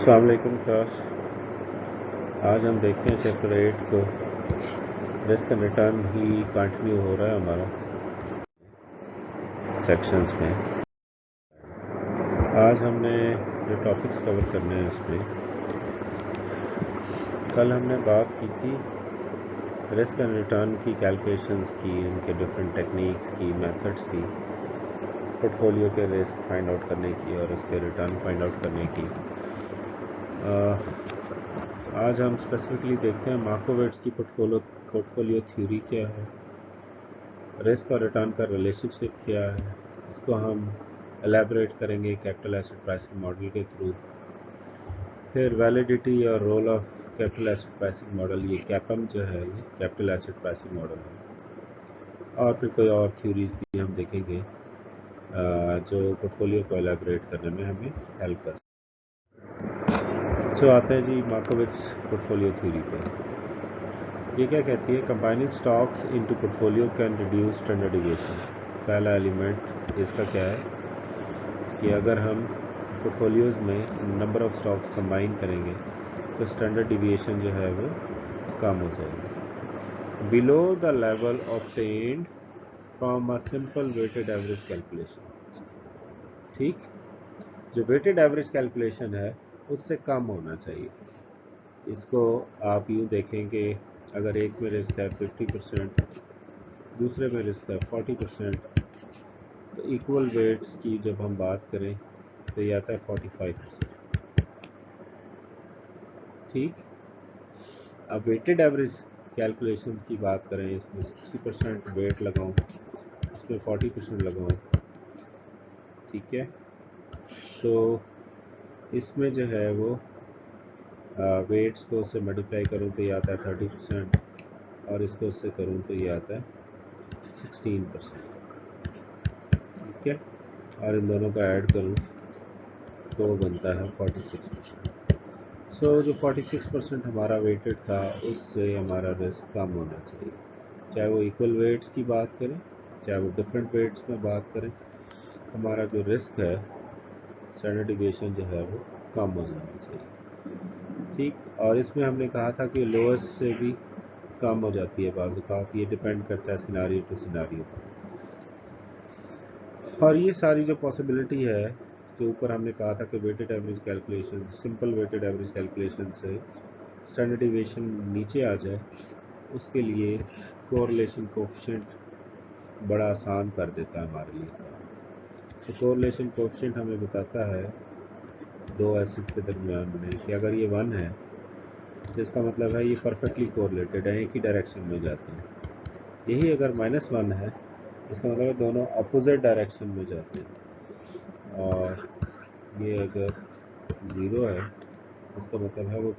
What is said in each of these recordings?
अस्सलाम वालेकुम क्लास। आज हम देखते हैं चैप्टर 8 को। Risk and return he continue हो रहा है हमारा सेक्शंस में। आज हमने जो टॉपिक्स कवर करने हैं इसमें, कल हमने बात की थी रिस्क एंड रिटर्न की कैलकुलेशंस की, इनके डिफरेंट टेक्निक्स की, मेथड्स की, पोर्टफोलियो के रिस्क फाइंड आउट करने की और उसके रिटर्न फाइंड आउट करने की। आज हम स्पेसिफिकली देखते हैं मार्कोविट्ज़ की पोर्टफोलियो थ्योरी क्या है, रिस्क और रिटर्न का रिलेशनशिप क्या है। इसको हम एलैबोरेट करेंगे कैपिटल एसेट प्राइसिंग मॉडल के थ्रू। फिर वैलिडिटी और role of capital asset pricing model, ये कैपम जो है ये कैपिटल एसेट प्राइसिंग मॉडल है। और फिर कोई और थ्योरीज भी हम देखेंगे जो पोर्टफोलियो को एलैबोरेट करने में हमें हेल्प कर। सो आते हैं जी मार्कोविट्ज़ पोर्टफोलियो थ्योरी पर। ये क्या कहती है? Combining stocks into portfolio can reduce standard deviation. पहला एलिमेंट इसका क्या है कि अगर हम पोर्टफोलियोज़ में नंबर ऑफ स्टॉक्स कंबाइन करेंगे तो स्टैंडर्ड डिविएशन जो है वो कम हो जाएगी below the level obtained from a simple weighted average calculation. ठीक, जो वेटेड एवरेज कैलकुलेशन है उससे कम होना चाहिए। इसको आप यूँ देखेंगे, अगर एक में रिस्क है 50%, दूसरे में रिस्क है 40%, तो इक्वल वेट्स की जब हम बात करें तो ये आता है 45%। ठीक, अब वेटेड एवरेज कैलकुलेशन की बात करें, इसमें 60% वेट लगाऊं, इसमें 40% लगाऊं, ठीक है, तो इसमें जो है वो वेट्स को उससे मल्टीप्लाई करूं तो ये आता है 30%, और इसको उससे करूं तो ये आता है 16%। ठीक है, और इन दोनों का ऐड करूं तो बनता है 46%। सो जो 46% हमारा वेटेड था उससे हमारा रिस्क कम होना चाहिए। चाहे वो इक्वल वेट्स की बात करें, चाहे वो डिफरेंट वेट्स में बात करें, हमारा जो रिस्क है स्टैंडर्ड डिविएशन जो है वो कम हो जाना चाहिए। ठीक, और इसमें हमने कहा था कि लोएस्ट से भी कम हो जाती है बाज़ औक़ात, ये डिपेंड करता है सिनारियो टू सिनारियो पर। और ये सारी जो पॉसिबिलिटी है, जो ऊपर हमने कहा था कि weighted average calculation, simple weighted average calculation से स्टैंडर्ड डिविएशन नीचे आ जाए, उसके लिए कोरिलेशन कोएफिशिएंट बड़ा आसान कर देता है हमारे लिए। तो कोरिलेशन कोएफिशिएंट हमें बताता है दो एसिड के दरमियान में कि अगर ये 1 है तो इसका मतलब है ये परफेक्टली कोरिलेटेड है, एक ही डायरेक्शन में जाते हैं। यही अगर -1 है, इसका मतलब है दोनों अपोजिट डायरेक्शन में जाते हैं। और ये अगर 0 है, इसका मतलब है वो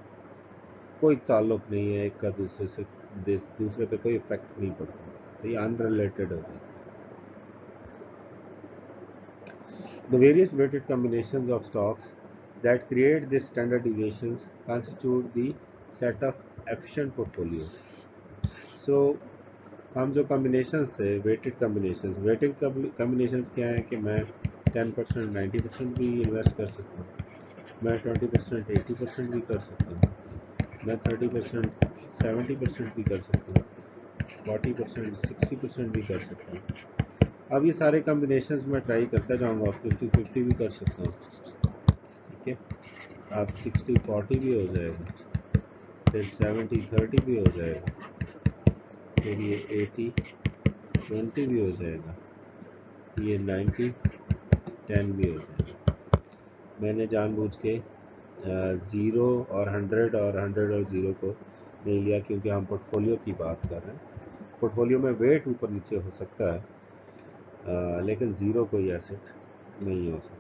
कोई ताल्लुक़ नहीं है एक का दूसरे से, दूसरे पे कोई इफेक्ट नहीं पड़ता, तो ये अनरिलेटेड हो जाता है। The various weighted combinations of stocks that create these standard deviations constitute the set of efficient portfolios. So हम जो कॉम्बिनेशंस थे, वेटेड कॉम्बिनेशंस क्या है कि मैं 10% 90% भी इन्वेस्ट कर सकता हूँ, मैं 20% 80% भी कर सकता हूँ, मैं 30% 70% भी कर सकता हूँ, 40% 60% भी कर सकता हूँ। अब ये सारे कॉम्बिनेशंस मैं ट्राई करता जाऊँगा, 50-50 भी कर सकता हूँ। ठीक है, अब 60-40 भी हो जाएगा, फिर 70-30 भी हो जाएगा, फिर ये 80-20 भी हो जाएगा, ये 90-10 भी हो जाएगा। मैंने जानबूझ के 0 और 100 और 100 और 0 को नहीं लिया, क्योंकि हम पोर्टफोलियो की बात कर रहे हैं। पोर्टफोलियो में वेट ऊपर नीचे हो सकता है, लेकिन 0 कोई एसेट नहीं हो सकता।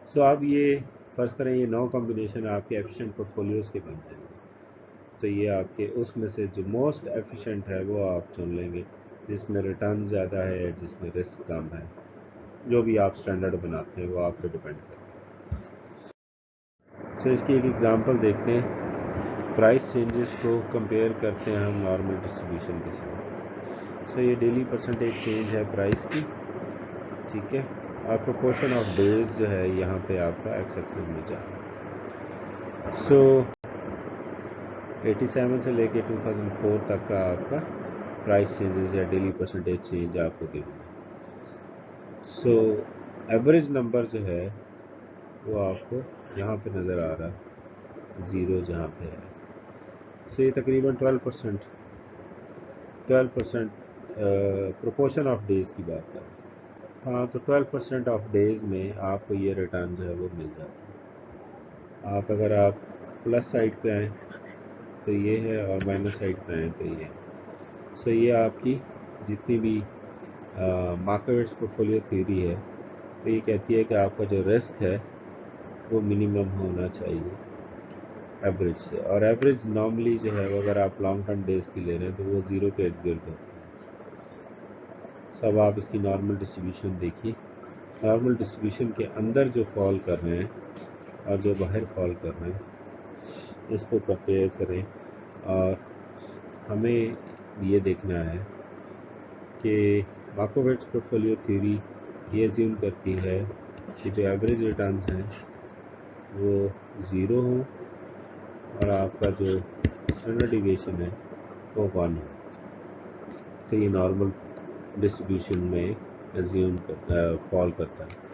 सो अब ये फ़र्ज़ करें ये 9 कॉम्बिनेशन आपके एफिशिएंट पोर्टफोलियोज़ के बन जाएंगे, तो ये आपके उसमें से जो मोस्ट एफिशिएंट है वो आप चुन लेंगे, जिसमें रिटर्न ज़्यादा है, जिसमें रिस्क कम है। जो भी आप स्टैंडर्ड बनाते हैं वो आप पे डिपेंड करता है। तो इसकी एक एग्जांपल देखते हैं। प्राइस चेंजेस को कंपेयर करते हैं हम नॉर्मल डिस्ट्रीब्यूशन के साथ। सो ये डेली परसेंटेज चेंज है प्राइस की, ठीक है, और प्रोपोर्शन ऑफ डेज जो है यहाँ पे आपका एक्स एक्सिस में जा रहा है। सो 87 से लेके 2004 तक का आपका प्राइस चेंजेस या डेली परसेंटेज चेंज आपको गिवन है। सो एवरेज नंबर जो है वो आपको यहाँ पे नज़र आ रहा है, ज़ीरो जहाँ पे है। सो ये तकरीबन 12% प्रोपोर्शन ऑफ डेज़ की बात कर रहे हैं। हाँ, तो 12% ऑफ डेज़ में आपको ये रिटर्न जो है वो मिल जाता है। अगर आप प्लस साइड पे आएँ तो ये है, और माइनस साइड पे आएँ तो ये है। सो ये आपकी जितनी भी मार्केट्स पोर्टफोलियो थ्योरी है, तो ये कहती है कि आपका जो रिस्क है वो मिनिमम होना चाहिए एवरेज से, और एवरेज नॉर्मली जो है वो अगर आप लॉन्ग टर्म डेज की ले रहे हैं तो वो ज़ीरो के इर्द गिर्द होता है। सब आप इसकी नॉर्मल डिस्ट्रीब्यूशन देखिए, नॉर्मल डिस्ट्रीब्यूशन के अंदर जो फॉल कर रहे हैं और जो बाहर फॉल कर रहे हैं इसको कंपेयर करें, और हमें ये देखना है कि मार्कोवेट्स पोर्टफोलियो थ्योरी ये अज्यूम करती है कि जो एवरेज रिटर्न्स हैं वो ज़ीरो हो और आपका जो स्टैंडर्ड डिविएशन है वो 1 हो, तो ये नॉर्मल डिस्ट्रीब्यूशन में अज्यूम फॉल करता है।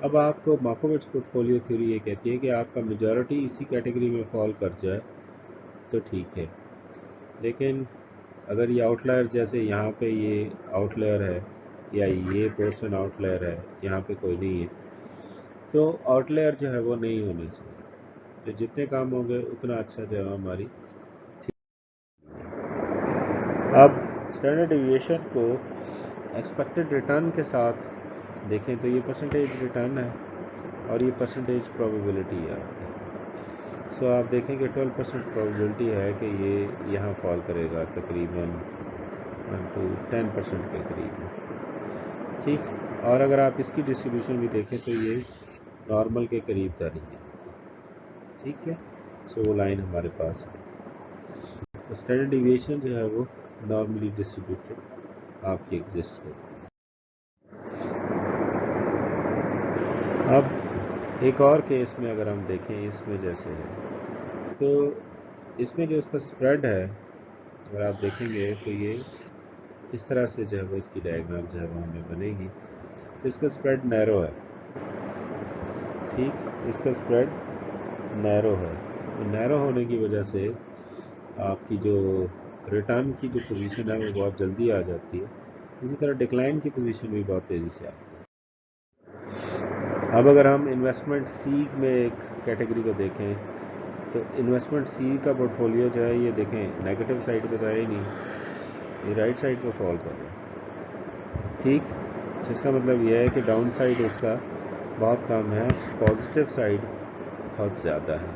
अब आपको मार्कोवेट्स पोर्टफोलियो थ्योरी ये कहती है कि आपका मेजॉरिटी इसी कैटेगरी में फॉल कर जाए तो ठीक है, लेकिन अगर ये आउटलायर, जैसे यहाँ पे ये आउटलायर है या ये पोर्शन आउटलायर है, यहाँ पे कोई नहीं है, तो आउटलायर जो है वो नहीं होने चाहिए। तो जितने काम होंगे उतना अच्छा जो है हमारी। अब स्टैंडर्ड डिविएशन को एक्सपेक्टेड रिटर्न के साथ देखें तो ये परसेंटेज रिटर्न है और ये परसेंटेज प्रोबेबिलिटी है। सो आप देखें कि 12% प्रोबेबिलिटी है कि ये यहाँ फॉल करेगा तकरीबन 10% के करीब, ठीक। और अगर आप इसकी डिस्ट्रीब्यूशन भी देखें तो ये नॉर्मल के करीब जा रही है, ठीक है। सो वो लाइन हमारे पास है। तो स्टैंडर्ड डिविएशन जो है वो नॉर्मली डिस्ट्रीब्यूटेड आपकी एग्जिस्ट करती है। अब एक और केस में अगर हम देखें, इसमें जैसे है तो इसमें जो इसका स्प्रेड है अगर आप देखेंगे तो ये इस तरह से जो है वो इसकी डायग्राम जो है वो हमें बनेगी। तो इसका स्प्रेड नैरो है, ठीक, इसका स्प्रेड नैरो है। तो नैरो होने की वजह से आपकी जो रिटर्न की जो पोजीशन है वो बहुत जल्दी आ जाती है, इसी तरह डिक्लाइन की पोजीशन भी बहुत तेज़ी से आती है। अब अगर हम इन्वेस्टमेंट सी में एक कैटेगरी को देखें तो इन्वेस्टमेंट सी का पोर्टफोलियो जो है ये देखें नेगेटिव साइड पे तो है ही नहीं, ये राइट साइड पे फॉल कर रहा है, ठीक। जिसका मतलब यह है कि डाउन साइड उसका बहुत कम है, पॉजिटिव साइड बहुत ज़्यादा है।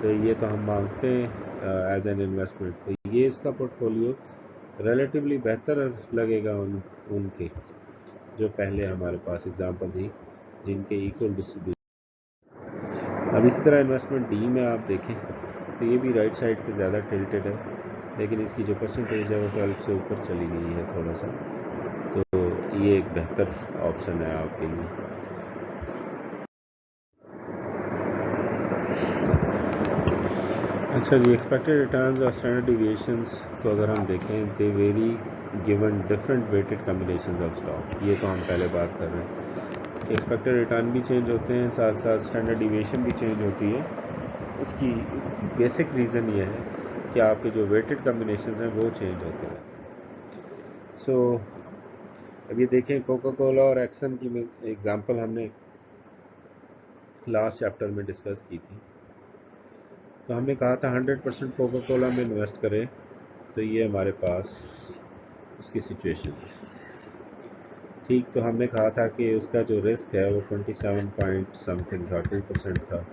तो ये तो हम मांगते हैं एज एन इन्वेस्टमेंट, तो ये इसका पोर्टफोलियो रिलेटिवली बेहतर लगेगा उनके जो पहले हमारे पास एग्जांपल थी जिनके इक्वल डिस्ट्रीब्यूशन। अब इसी तरह इन्वेस्टमेंट डी में आप देखें तो ये भी राइट साइड पे ज़्यादा टिल्टेड है, लेकिन इसकी जो परसेंटेज है वो 12 से ऊपर चली गई है थोड़ा सा, तो ये एक बेहतर ऑप्शन है आपके लिए। अच्छा जी, एक्सपेक्टेड रिटर्न्स और स्टैंडर्ड डिविएशंस को अगर हम देखें, they very given different weighted combinations of stock. ये तो हम पहले बात कर रहे हैं कि एक्सपेक्टेड रिटर्न भी चेंज होते हैं, साथ साथ स्टैंडर्ड डिविएशन भी चेंज होती है। उसकी बेसिक रीज़न ये है कि आपके जो वेटेड कॉम्बिनेशंस हैं वो चेंज होते हैं। सो अब ये देखें, कोका कोला और एक्सन की एग्जांपल हमने लास्ट चैप्टर में डिस्कस की थी। तो हमने कहा था 100% कोका कोला में इन्वेस्ट करें, तो ये हमारे पास उसकी सिचुएशन है, ठीक। तो हमने कहा था कि उसका जो रिस्क है वो 27 पॉइंट समथिंग था, 2% था,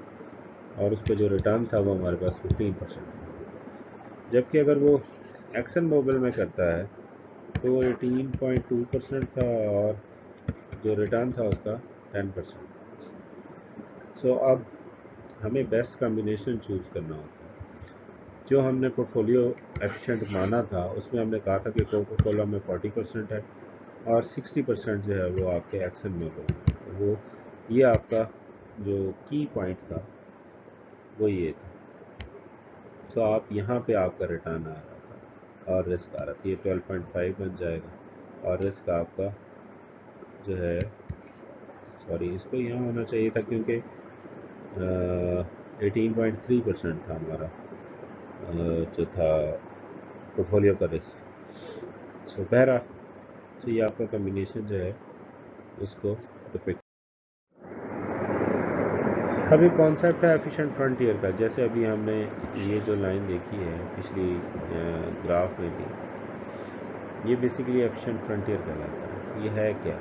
और उस पर जो रिटर्न था वो हमारे पास 15% था। जबकि अगर वो एक्सन मोबिल में करता है तो वो 18.2% था और जो रिटर्न था उसका 10%। सो अब हमें बेस्ट कॉम्बिनेशन चूज़ करना होता है। जो हमने पोर्टफोलियो एफिशिएंट माना था उसमें हमने कहा था कि कोका कोला में 40% है और 60% जो है वो आपके एक्शन में गए। तो वो ये आपका जो की पॉइंट था वो ये था। तो आप यहाँ पे आपका रिटर्न आ रहा था और रिस्क आ रहा था, ये 12.5 बन जाएगा और रिस्क आपका जो है, सॉरी इसको यहाँ होना चाहिए था क्योंकि 18.3% था हमारा जो था पोर्टफोलियो का रिस्क। सो बहरहाल तो ये आपका कम्बिनेशन जो है उसको डिपिक्ट। अभी कॉन्सेप्ट है एफिशिएंट फ्रंटियर का। जैसे अभी हमने ये जो लाइन देखी है पिछली ग्राफ में भी, ये बेसिकली एफिशिएंट फ्रंटियर कहलाता है। ये है क्या?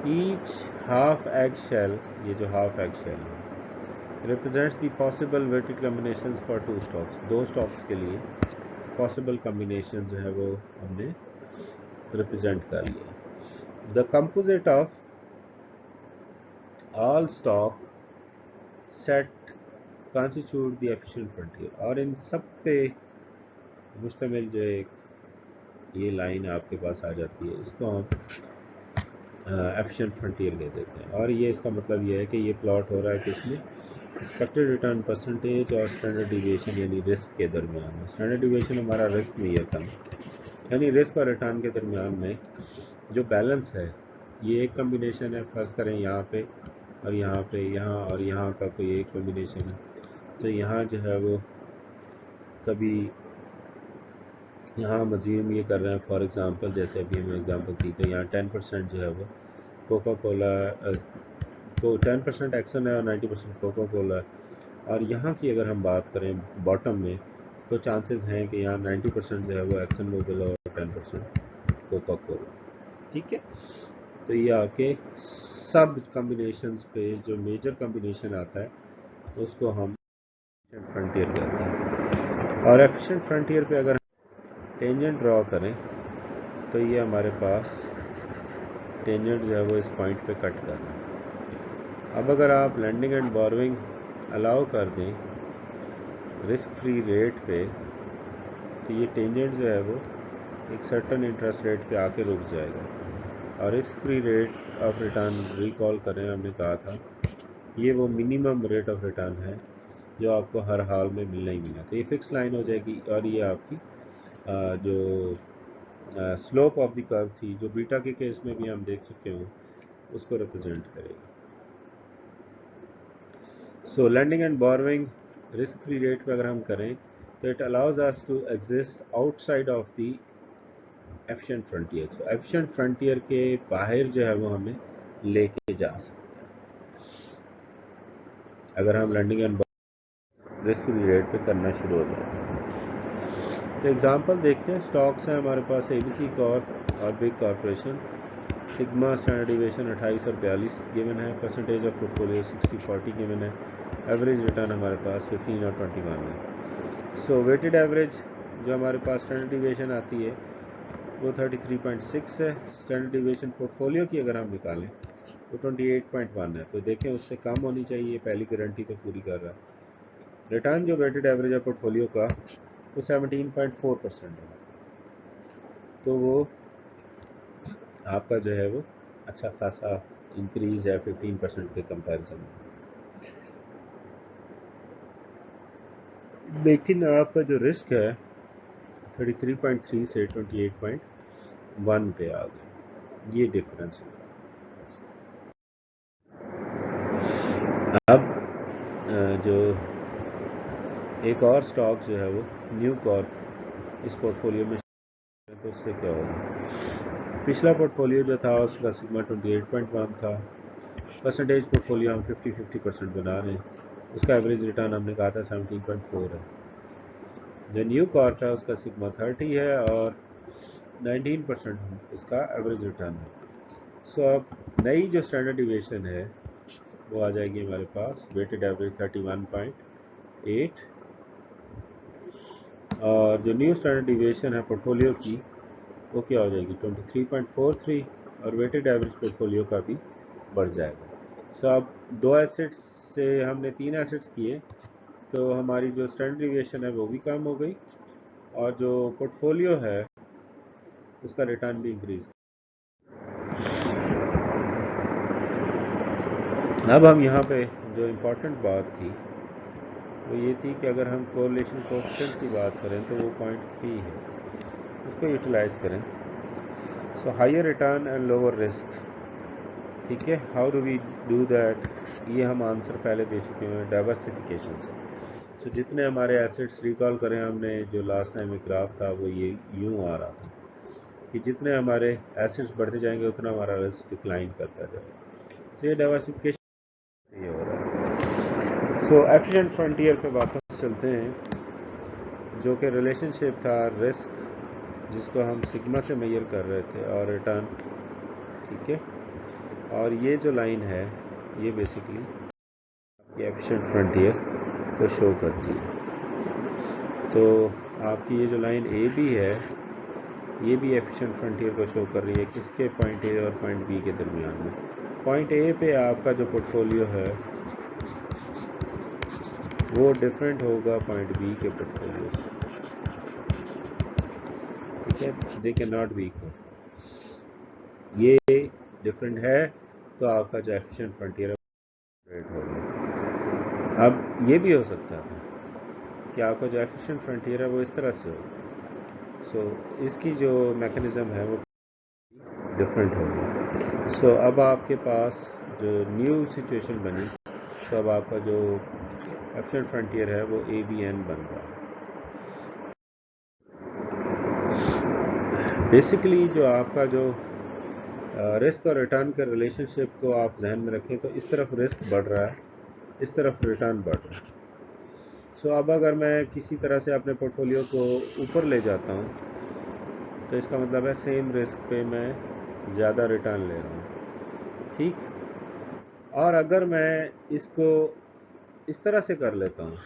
ईच हाफ एग शेल, ये जो हाफ एग शेल है, represents the possible weighted combinations for two stocks. दो स्टॉक्स के लिए पॉसिबल कम्बिनेशन जो है वो हमने रिप्रेजेंट कर लिया। The composite of all stock set constitute the efficient frontier. और इन सब पे मुश्तमिल जो एक ये लाइन आपके पास आ जाती है, इसको हम एफिशिएंट फ्रंटियर कह देते हैं। और ये इसका मतलब ये है कि ये प्लॉट हो रहा है किसमें? एक्सपेक्टेड रिटर्न परसेंटेज और स्टैंडर्ड डिविएशन यानी रिस्क के दरमियान। स्टैंडर्ड डिविएशन हमारा रिस्क में ये था, यानी रिस्क और रिटर्न के दरमियान में जो बैलेंस है, ये एक कम्बिनेशन है। फर्ज करें यहाँ पे और यहाँ पे, यहाँ और यहाँ का कोई एक कम्बिनेशन है, तो यहाँ जो है वो कभी यहाँ हम अज्यूम ये कर रहे हैं, फॉर एग्ज़ाम्पल जैसे अभी हमें एग्ज़ाम्पल थी, तो यहाँ 10% जो है वो कोका कोला को 10% एक्सन है और 90% कोका कोला है। और यहाँ की अगर हम बात करें बॉटम में, तो चांसेस हैं कि यहाँ 90% जो है वो एक्सन मोबिल और 10% कोका कोला। ठीक है, तो ये आपके सब कम्बिनेशंस पे जो मेजर कम्बिनेशन आता है उसको हम एफिशिएंट फ्रंटियर कहते हैं। और एफिशिएंट फ्रंटियर पे अगर टेंजेंट ड्रॉ करें तो ये हमारे पास टेंजेंट जो है वो इस पॉइंट पे कट कर रहा है। अब अगर आप लैंडिंग एंड बोरोइंग अलाउ कर दें रिस्क फ्री रेट पे, तो ये टेंजेंट जो है वो एक सर्टन इंटरेस्ट रेट पे आके रुक जाएगा। और risk free rate of return recall करें, हमने कहा था ये वो मिनिमम रेट ऑफ रिटर्न है जो आपको हर हाल में मिलना ही मिलना। तो ये फिक्स लाइन हो जाएगी और ये आपकी जो स्लोप ऑफ द कर्व थी, जो बीटा के केस में भी हम देख चुके हों, उसको रिप्रेजेंट करेगा। So lending and borrowing risk free rate पे अगर हम करें तो it allows us to exist outside of the efficient frontier. So efficient frontier के बाहर जो है वो हमें लेके जा सकते हैं अगर हम lending and risk free rate पे करना शुरू हो जाए। तो एग्जांपल देखते हैं। स्टॉक्स हैं हमारे पास एबीसी कॉर्प और big corporation. Sigma standard deviation 28 और 42 गिवन है। परसेंटेज ऑफ पोर्टफोलियो 60-40 गिवन है। एवरेज रिटर्न हमारे पास 15 और 21 है। सो वेटेड एवरेज जो हमारे पास स्टैंडर्ड डिविएशन आती है वो 33.6 है। स्टैंडर्ड डिविएशन पोर्टफोलियो की अगर हम निकालें तो 28.1 है। तो देखें उससे कम होनी चाहिए, पहली गारंटी तो पूरी कर रहा है। रिटर्न जो वेटेड एवरेज है पोर्टफोलियो का वो 17.4% है। तो वो आपका जो है वो अच्छा खासा इंक्रीज है 15% के कंपैरिजन में। लेकिन आपका जो रिस्क है 33.3 से 28.1 पे आ गया, ये डिफरेंस है। अब जो एक और स्टॉक जो है वो न्यू कॉर्प इस पोर्टफोलियो में, तो उससे क्या होगा? पिछला पोर्टफोलियो जो था उसका सिग्मा 28.1 था। परसेंटेज पोर्टफोलियो हम 50-50% बना रहे हैं। उसका एवरेज रिटर्न हमने कहा था 17.4 है। जो न्यू कॉर्प है उसका सिग्मा 30 है और 19% उसका एवरेज रिटर्न है। सो अब नई जो स्टैंडर्ड डिविएशन है वो आ जाएगी हमारे पास वेटेड एवरेज 31.8 और जो न्यू स्टैंडर्ड डिविएशन है पोर्टफोलियो की वो क्या हो जाएगी 23.43 और वेटेड एवरेज पोर्टफोलियो का भी बढ़ जाएगा। सो अब दो एसेट्स से हमने 3 एसेट्स किए तो हमारी जो स्टैंडर्ड डिविएशन है वो भी कम हो गई और जो पोर्टफोलियो है उसका रिटर्न भी इंक्रीज। अब हम यहाँ पे जो इम्पोर्टेंट बात थी वो ये थी कि अगर हम कोरिलेशन कोएफिशिएंट की बात करें तो वो 0.3 है, उसको यूटिलाइज करें। So higher return and lower risk, ठीक है। How do we do that, ये हम आंसर पहले दे चुके हैं डाइवर्सिफिकेशन से। तो जितने हमारे एसेट्स, रिकॉल करें हमने जो लास्ट टाइम एक ग्राफ था वो ये यूँ आ रहा था कि जितने हमारे एसेट्स बढ़ते जाएंगे उतना हमारा रिस्क डिक्लाइन करता जाएगा। तो ये डाइवर्सिफिकेशन ये हो रहा है। सो एफिशिएंट फ्रंटियर पे वापस चलते हैं, जो कि रिलेशनशिप था रिस्क जिसको हम सिग्मा से मेजर कर रहे थे और रिटर्न, ठीक है। और ये जो लाइन है ये बेसिकली आपकी एफिशिएंट फ्रंटियर को शो करती है। तो आपकी ये जो लाइन ए बी है ये भी एफिशिएंट फ्रंटियर को शो कर रही है, किसके, पॉइंट ए और पॉइंट बी के दरमियान में। पॉइंट ए पे आपका जो पोर्टफोलियो है वो डिफरेंट होगा पॉइंट बी के पोर्टफोलियो से, ठीक है। They can not be equal, ये डिफरेंट है तो आपका जो एफिशिएंट फ्रंटियर है होगा। अब ये भी हो सकता है कि आपका जो एफिशिएंट फ्रंटियर है वो इस तरह से हो। सो इसकी जो मैकेनिज्म है वो डिफरेंट होगी। सो अब आपके पास जो न्यू सिचुएशन बनी, तो अब आपका जो एफिशिएंट फ्रंटियर है वो ABN बन रहा है। बेसिकली जो आपका जो रिस्क और रिटर्न के रिलेशनशिप को आप ध्यान में रखें तो इस तरफ रिस्क बढ़ रहा है, इस तरफ रिटर्न बढ़ रहा है। सो अब अगर मैं किसी तरह से अपने पोर्टफोलियो को ऊपर ले जाता हूँ तो इसका मतलब है सेम रिस्क पे मैं ज़्यादा रिटर्न ले रहा हूँ, ठीक। और अगर मैं इसको इस तरह से कर लेता हूँ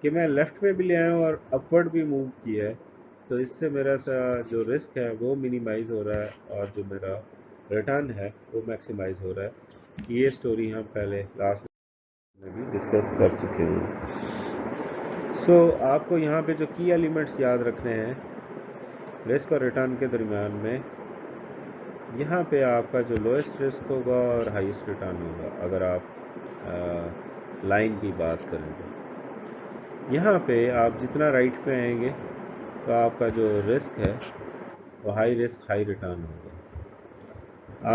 कि मैं लेफ़्ट में भी ले आया हूँ और अपवर्ड भी मूव किया है, तो इससे मेरा सा जो रिस्क है वो मिनिमाइज़ हो रहा है और जो मेरा रिटर्न है वो मैक्सिमाइज़ हो रहा है। ये स्टोरी हम पहले लास्ट में भी डिस्कस कर चुके हैं। सो आपको यहाँ पे जो की एलिमेंट्स याद रखने हैं रिस्क और रिटर्न के दरमियान में, यहाँ पे आपका जो लोएस्ट रिस्क होगा और हाईएस्ट रिटर्न होगा अगर आप लाइन की बात करें तो। यहाँ पे आप जितना राइट पे आएंगे तो आपका जो रिस्क है वो हाई रिस्क हाई रिटर्न होगा।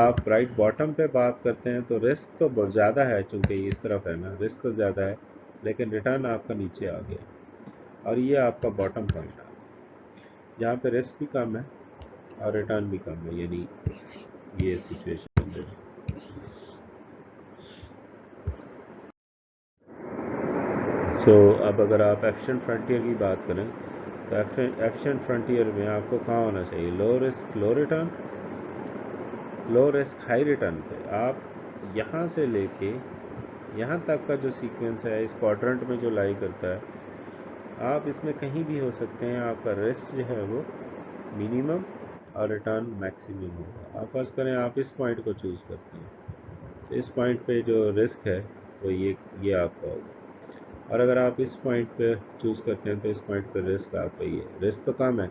आप राइट बॉटम पे बात करते हैं तो रिस्क तो बहुत ज़्यादा है, चूँकि इस तरफ है ना, रिस्क तो ज़्यादा है लेकिन रिटर्न आपका नीचे आ गया और ये आपका बॉटम पॉइंट है जहाँ पे रिस्क भी कम है और रिटर्न भी कम है, यानी ये सिचुएशन है। सो अब अगर आप एफिशिएंट फ्रंटियर की बात करें तो एफिशिएंट फ्रंटियर में आपको कहाँ होना चाहिए, low risk low return, low risk high return पे आप यहाँ से लेके यहाँ तक का जो सीक्वेंस है इस क्वाड्रेंट में जो लाई करता है, आप इसमें कहीं भी हो सकते हैं। आपका रिस्क जो है वो मिनिमम और रिटर्न मैक्सिमम होगा। आप फर्ज करें आप इस पॉइंट को चूज़ करते हैं तो इस पॉइंट पे जो रिस्क है वो ये आपका होगा, और अगर आप इस पॉइंट पे चूज़ करते हैं तो इस पॉइंट पे रिस्क आपका ही है। रिस्क तो कम है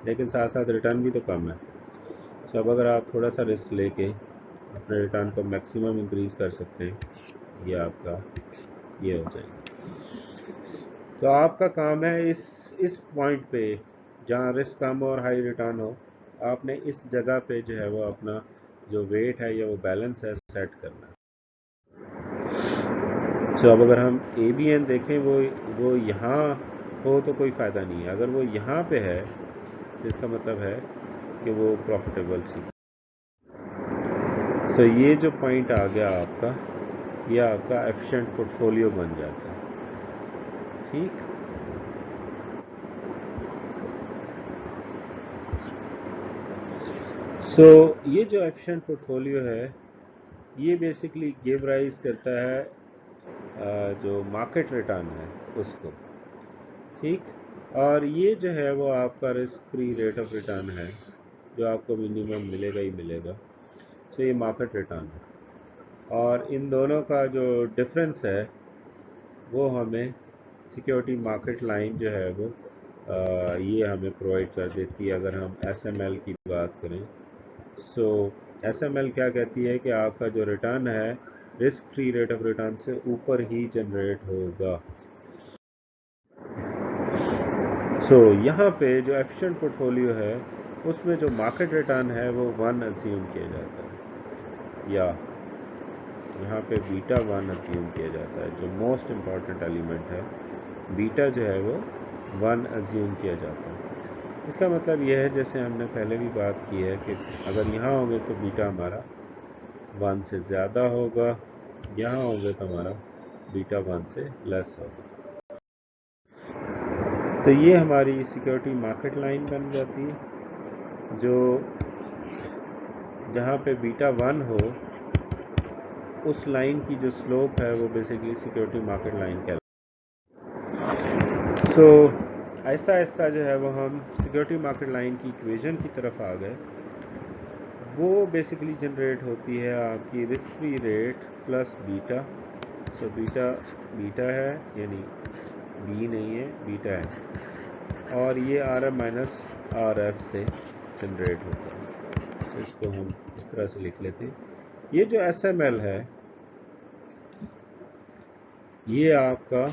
लेकिन साथ साथ रिटर्न भी तो कम है। तो अब अगर आप थोड़ा सा रिस्क लेके अपने रिटर्न को मैक्सिमम इंक्रीज़ कर सकते हैं, ये आपका ये हो जाएगा। तो आपका काम है इस पॉइंट पे जहाँ रिस्क कम हो और हाई रिटर्न हो, आपने इस जगह पे जो है वो अपना जो वेट है या वो बैलेंस है सेट करना है। सो अब अगर हम ABN देखें वो यहाँ हो तो कोई फ़ायदा नहीं है, अगर वो यहाँ पे है तो इसका मतलब है कि वो प्रॉफिटेबल सी। सो ये जो पॉइंट आ गया आपका, ये आपका एफिशिएंट पोर्टफोलियो बन जाता है, ठीक। सो ये जो एफिशिएंट पोर्टफोलियो है ये बेसिकली गिव राइज करता है जो मार्केट रिटर्न है उसको, ठीक। और ये जो है वो आपका risk free rate of return है जो आपको मिनिमम मिलेगा ही मिलेगा। सो ये मार्केट रिटर्न है और इन दोनों का जो डिफरेंस है वो हमें सिक्योरिटी मार्केट लाइन जो है वो ये हमें प्रोवाइड कर देती है अगर हम SML की बात करें। सो SML क्या कहती है कि आपका जो रिटर्न है risk free rate of return से ऊपर ही जनरेट होगा। यहाँ पे जो एफिशिएंट पोर्टफोलियो है उसमें जो मार्केट रिटर्न है वो 1 अज्यूम किया जाता है, या यहाँ पे बीटा 1 अज्यूम किया जाता है। जो मोस्ट इम्पॉर्टेंट एलिमेंट है बीटा जो है वो 1 अज्यूम किया जाता है। इसका मतलब यह है, जैसे हमने पहले भी बात की है, कि अगर यहाँ होंगे तो बीटा हमारा 1 से ज़्यादा होगा, यहाँ होंगे तो हमारा बीटा 1 से लेस होगा। तो ये हमारी सिक्योरिटी मार्केट लाइन बन जाती है, जो जहाँ पे बीटा 1 हो उस लाइन की जो स्लोप है वो बेसिकली सिक्योरिटी मार्केट लाइन कहलाती है। आहिस्ता आहिस्ता जो है वो हम सिक्योरिटी मार्केट लाइन की इक्वेशन की तरफ आ गए। वो बेसिकली जनरेट होती है आपकी risk free rate plus beta. Beta है, यानी बी नहीं है, बीटा है, और ये RM माइनस RF से जनरेट होता है। तो इसको हम इस तरह से लिख लेते हैं। ये जो SML है ये आपका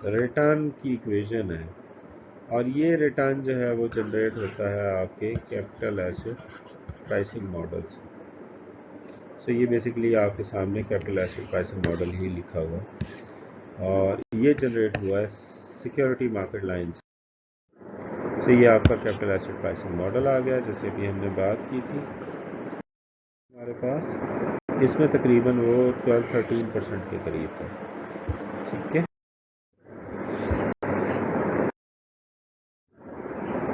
रिटर्न की इक्वेशन है, और ये रिटर्न जो है वो जनरेट होता है आपके कैपिटल एसेट प्राइसिंग मॉडल से। ये बेसिकली आपके सामने कैपिटल एसेट प्राइसिंग मॉडल ही लिखा हुआ है, और ये जनरेट हुआ है सिक्योरिटी मार्केट लाइन से। ये आपका कैपिटल एसेट प्राइसिंग मॉडल आ गया, जैसे कि हमने बात की थी हमारे पास। इसमें तकरीबन वो 12-13% के करीब था, ठीक है।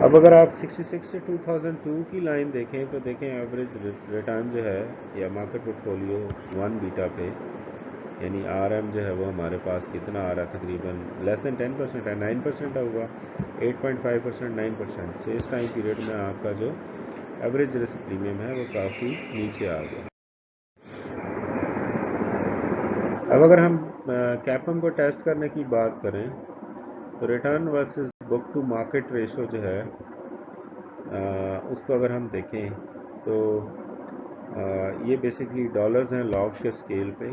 अब अगर आप 66 से 2002 की लाइन देखें तो देखें एवरेज रिटर्न जो है या मार्केट पोर्टफोलियो 1 बीटा पे, यानी RM जो है वो हमारे पास कितना आ रहा है, तकरीबन लेस देन 10% है, 9% होगा, 8.5%, 9%। सो इस टाइम पीरियड में आपका जो एवरेज रिस्क प्रीमियम है वो काफ़ी नीचे आ गया। अब अगर हम कैपम को टेस्ट करने की बात करें तो return versus book to market ratio जो है उसको अगर हम देखें तो ये बेसिकली डॉलर्स हैं लॉग के स्केल पे।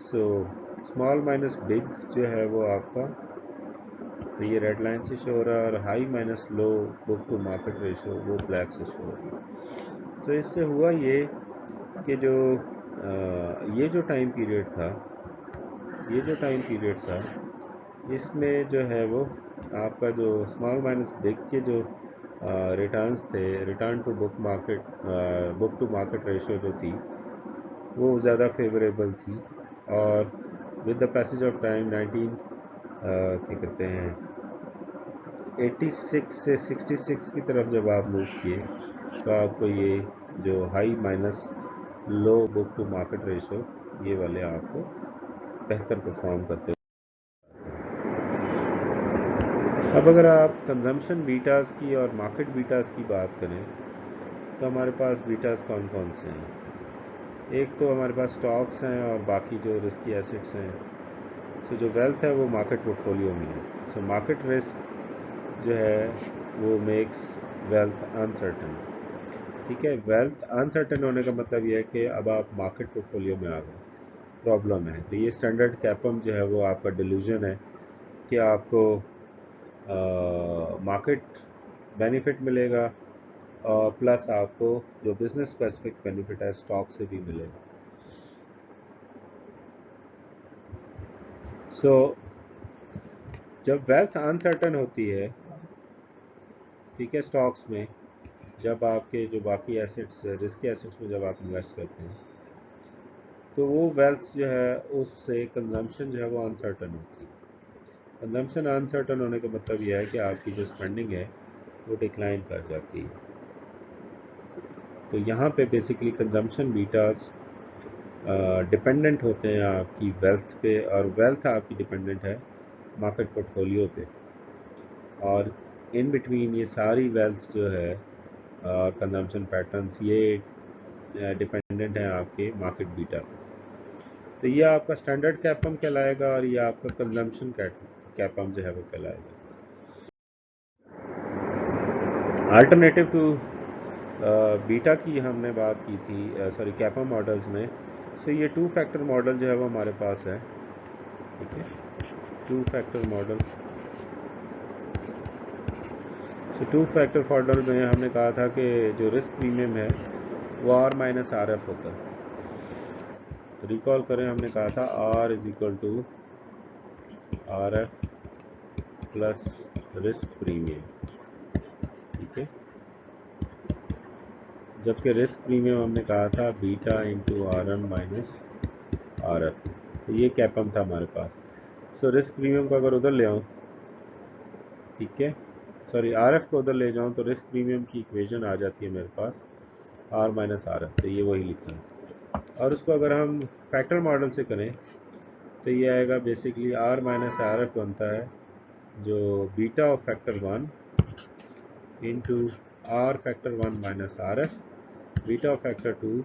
सो स्मॉल माइनस बिग जो है वो आपका, तो ये रेड लाइन से शो हो रहा है, और high minus low book to market ratio वो ब्लैक से शो हो रहा है। तो इससे हुआ ये कि ये जो टाइम पीरियड था इसमें जो है वो आपका जो स्मॉल माइनस बिग के जो रिटर्न्स थे, return to book to market ratio जो थी वो ज़्यादा फेवरेबल थी। और with the passage of time क्या कहते हैं 86 से 66 की तरफ जब आप मूव किए तो आपको ये जो high minus low book to market ratio ये वाले आपको बेहतर परफॉर्म करते। अब अगर आप कंजम्पशन बीटास की और मार्केट बीटास की बात करें तो हमारे पास बीटास कौन कौन से हैं। एक तो हमारे पास स्टॉक्स हैं और बाकी जो रिस्की एसेट्स हैं। सो जो वेल्थ है वो मार्केट पोर्टफोलियो में है। सो मार्केट रिस्क जो है वो मेक्स वेल्थ अनसर्टन, ठीक है। वेल्थ अनसर्टन होने का मतलब ये है कि अब आप मार्केट पोर्टफोलियो में आ गए, प्रॉब्लम है। तो ये स्टैंडर्ड कैपम जो है वो आपका डिल्यूजन है कि आपको मार्केट बेनिफिट मिलेगा और प्लस आपको जो बिजनेस स्पेसिफिक बेनिफिट है स्टॉक से भी मिलेगा। सो जब वेल्थ अनसर्टन होती है, ठीक है, स्टॉक्स में जब आपके जो बाकी एसेट्स रिस्की एसेट्स में जब आप इन्वेस्ट करते हैं तो वो वेल्थ जो है उससे कंजम्पशन जो है वो अनसर्टन होती है। कंजम्पशन अनसर्टन होने का मतलब यह है कि आपकी जो स्पेंडिंग है वो डिक्लाइन कर जाती है। तो यहाँ पे बेसिकली कंजम्पशन बीटास डिपेंडेंट होते हैं आपकी वेल्थ पे, और वेल्थ आपकी डिपेंडेंट है मार्केट पोर्टफोलियो पे, और इन बिटवीन ये सारी वेल्थ जो है कंजम्पशन पैटर्न्स ये डिपेंडेंट हैं आपके मार्केट बीटा पे। तो ये आपका स्टैंडर्ड कैपम कहलाएगा और ये आपका कंजम्पशन कैपम जो है वो कहलाएगा। अल्टरनेटिव टू बीटा की हमने बात की थी, सॉरी कैपा मॉडल्स में। सो ये 2 फैक्टर मॉडल जो है वो हमारे पास है, ठीक है, 2 फैक्टर मॉडल। सो 2 फैक्टर मॉडल में हमने कहा था कि जो रिस्क प्रीमियम है वो R माइनस आर एफ होता है। तो रिकॉल करें, हमने कहा था R is equal to R F plus risk premium, ठीक है, जबकि रिस्क प्रीमियम हमने कहा था beta into R M minus R F. तो ये कैपम था हमारे पास। सो रिस्क प्रीमियम को अगर उधर ले आऊँ, ठीक है, सॉरी आर एफ को उधर ले जाऊँ तो रिस्क प्रीमियम की इक्वेशन आ जाती है मेरे पास आर माइनस आर एफ। तो ये वही लिखा है। और उसको अगर हम फैक्टर मॉडल से करें तो ये आएगा basically R minus R F बनता है जो beta of factor 1 into R factor 1 minus R F, beta of factor 2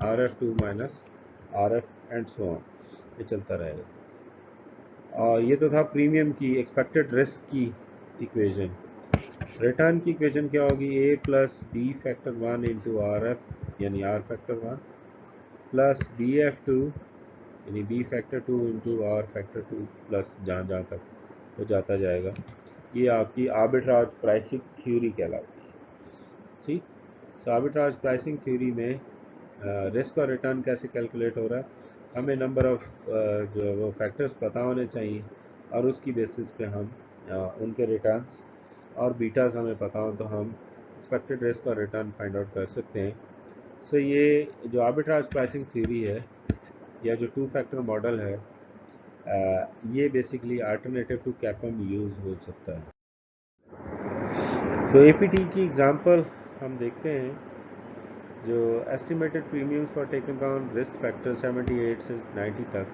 R F 2 minus R F and so on, ये चलता रहेगा। और ये तो था प्रीमियम की एक्सपेक्टेड रिस्क की इक्वेशन। रिटर्न की इक्वेशन क्या होगी, A plus B factor 1 into R F यानी R factor 1 plus B F 2 यानी B factor 2 into R factor 2 plus जहाँ जहाँ तक वो जाता जाएगा। ये आपकी आर्बिट्राज प्राइसिंग थ्योरी कहलाती है, ठीक। सो आर्बिट्राज प्राइसिंग थ्योरी में रिस्क और रिटर्न कैसे कैलकुलेट हो रहा है, हमें नंबर ऑफ जो है वो फैक्टर्स पता होने चाहिए और उसकी बेसिस पे हम उनके रिटर्न्स और बीटास हमें पता हो तो हम एक्सपेक्टेड रिस्क और रिटर्न फाइंड आउट कर सकते हैं। सो ये जो आर्बिट्राज प्राइसिंग थ्योरी है या जो 2 फैक्टर मॉडल है, ये basically alternative to CAPM use हो सकता है। तो एपीटी की एग्जांपल हम देखते हैं, जो estimated premiums for taken down risk factor 78 से 90 तक।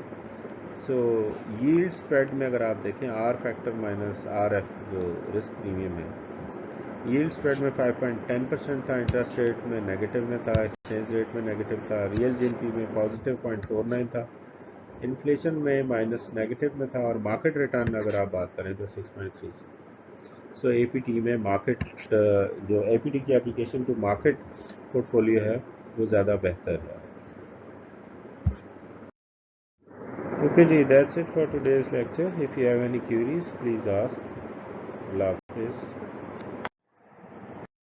सो यील्ड स्प्रेड में अगर आप देखें R factor minus R F जो रिस्क प्रीमियम है, यील्ड स्प्रेड में 5.10% था, इंटरेस्ट रेट में नेगेटिव में था, एक्सचेंज रेट में नेगेटिव था, रियल जीएनपी में पॉजिटिव 0.49 था, इन्फ्लेशन में माइनस नेगेटिव में था, और मार्केट रिटर्न में अगर आप बात करें तो 6.3। सो एपीटी में मार्केट जो एपीटी की एप्लीकेशन टू मार्केट पोर्टफोलियो है वो ज़्यादा बेहतर है। ओके जी, that's it for today's lecture. If you have any queries please ask. अल्लाह हाफिज़।